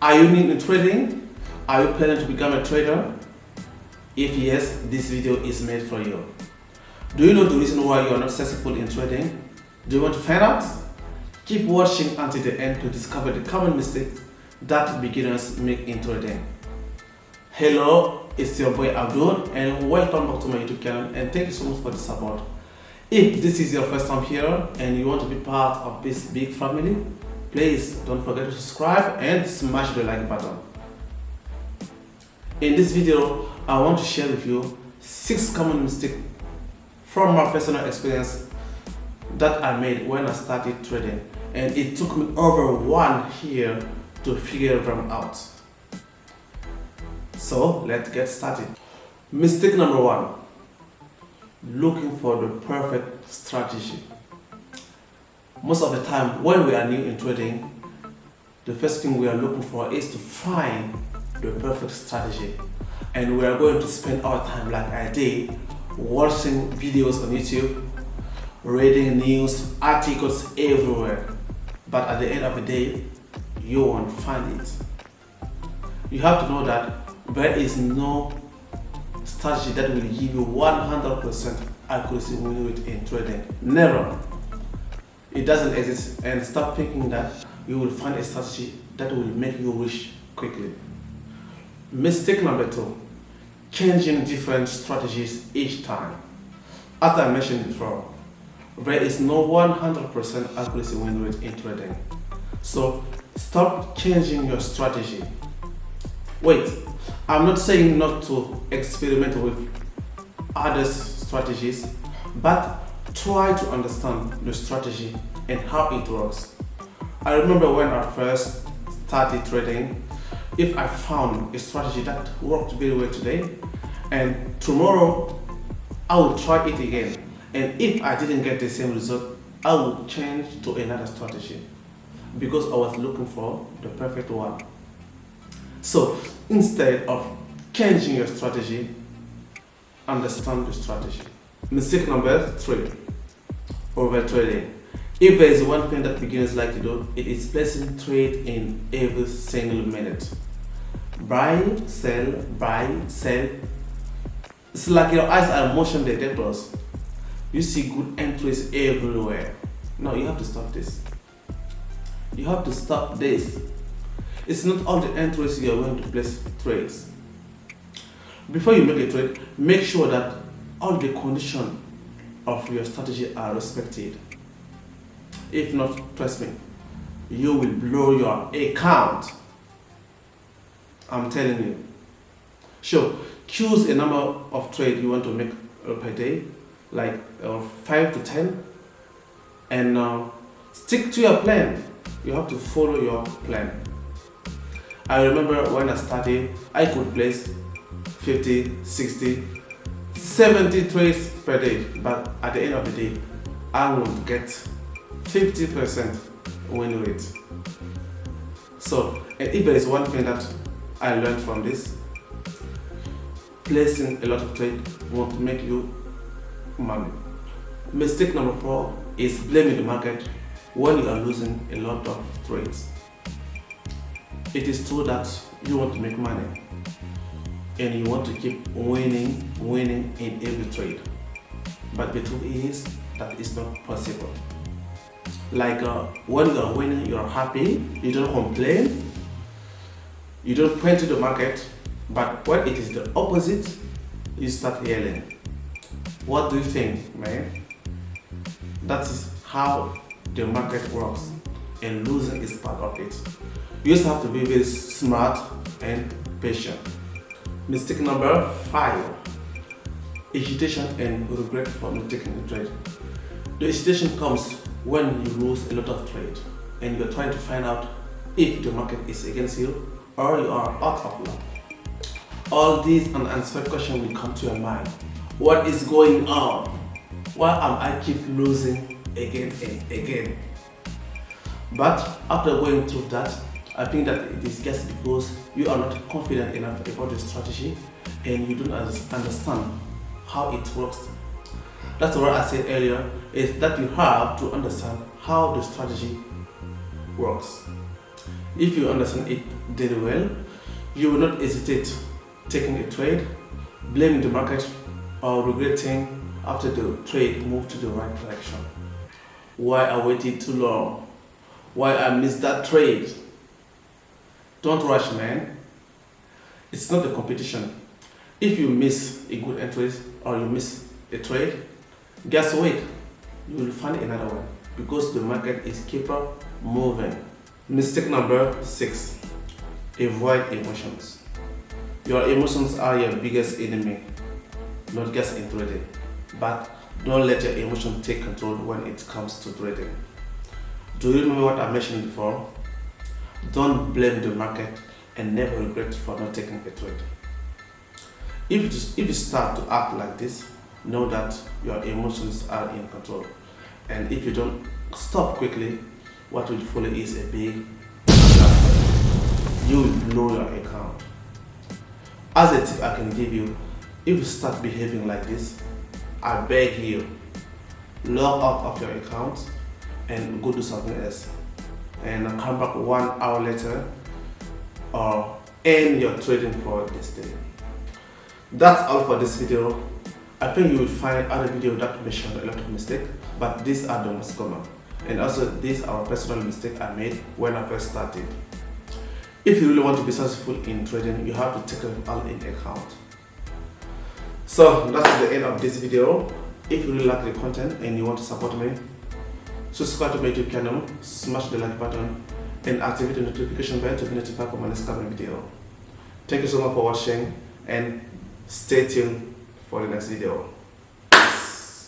Are you new in trading? Are you planning to become a trader? If yes, this video is made for you. Do you know the reason why you are not successful in trading? Do you want to find out? Keep watching until the end to discover the common mistakes that beginners make in trading. Hello, it's your boy Abdul and welcome back to my YouTube channel, and thank you so much for the support. If this is your first time here and you want to be part of this big family, please don't forget to subscribe and smash the like button. In this video, I want to share with you 6 common mistakes from my personal experience that I made when I started trading, and it took me over 1 year to figure them out. So let's get started. Mistake number 1: looking for the perfect strategy. Most of the time when we are new in trading, the first thing we are looking for is to find the perfect strategy, and we are going to spend our time, like I did, watching videos on YouTube, reading news articles everywhere, but at the end of the day you won't find it. You have to know that there is no strategy that will give you 100% accuracy win rate in trading. Never. It doesn't exist, and stop thinking that you will find a strategy that will make you rich quickly. Mistake number 2: changing different strategies each time. As I mentioned before, there is no 100% accuracy win rate in trading. So stop changing your strategy. Wait, I'm not saying not to experiment with other strategies, but try to understand the strategy and how it works. I remember when I first started trading, if I found a strategy that worked very well today, and tomorrow I would try it again, and if I didn't get the same result, I would change to another strategy because I was looking for the perfect one. So instead of changing your strategy, understand the strategy. Mistake number 3: overtrading. If there is one thing that beginners like to do, it is placing trade in every single minute. Buy, sell. It's like your eyes are motion detectors. You see good entries everywhere. No, you have to stop this. You have to stop this. It's not all the entries you are going to place trades. Before you make a trade, make sure that all the conditions of your strategy are respected. If not, trust me, you will blow your account. I'm telling you. Sure, choose a number of trades you want to make per day, like 5 to 10, and stick to your plan. You have to follow your plan. I remember when I started, I could place 50, 60, 70 trades per day, but at the end of the day, I would get 50% win rate. So, and if there is one thing that I learned from this, placing a lot of trade won't make you money. Mistake number 4 is blaming the market when you are losing a lot of trades. It is true that you want to make money and you want to keep winning in every trade, but the truth is that it's not possible. Like when you are winning, you are happy, you don't complain, you don't point to the market, but when it is the opposite, you start yelling. What do you think, man? That is how the market works, and losing is part of it. You just have to be very smart and patient. Mistake number 5: hesitation and regret for not taking the trade. The hesitation comes when you lose a lot of trade and you're trying to find out if the market is against you or you are out of luck. All these unanswered questions will come to your mind. What is going on? Why am I keep losing again and again? But after going through that, I think that it is just because you are not confident enough about the strategy and you don't understand how it works. That's what I said earlier, is that you have to understand how the strategy works. If you understand it very well, you will not hesitate taking a trade, blaming the market, or regretting after the trade moved to the right direction. Why I waited too long? Why I missed that trade? Don't rush, man. It's not a competition. If you miss a good entry or you miss a trade, guess what? You will find another one because the market is keep moving. Mistake number 6. Avoid emotions. Your emotions are your biggest enemy, not just in trading. But don't let your emotions take control when it comes to trading. Do you remember what I mentioned before? Don't blame the market and never regret for not taking a trade. If you start to act like this, know that your emotions are in control. And if you don't stop quickly, what will follow is a big disaster. You will blow your account. As a tip I can give you, if you start behaving like this, I beg you, log out of your account and go do something else. And come back 1 hour later or end your trading for this day. That's all for this video. I think you will find other videos that mention a lot of mistakes, but these are the most common. And also these are personal mistakes I made when I first started. If you really want to be successful in trading, you have to take them all in account. So that's the end of this video. If you really like the content and you want to support me, subscribe to my YouTube channel, smash the like button, and activate the notification bell to be notified for my next coming video. Thank you so much for watching and stay tuned for the next video.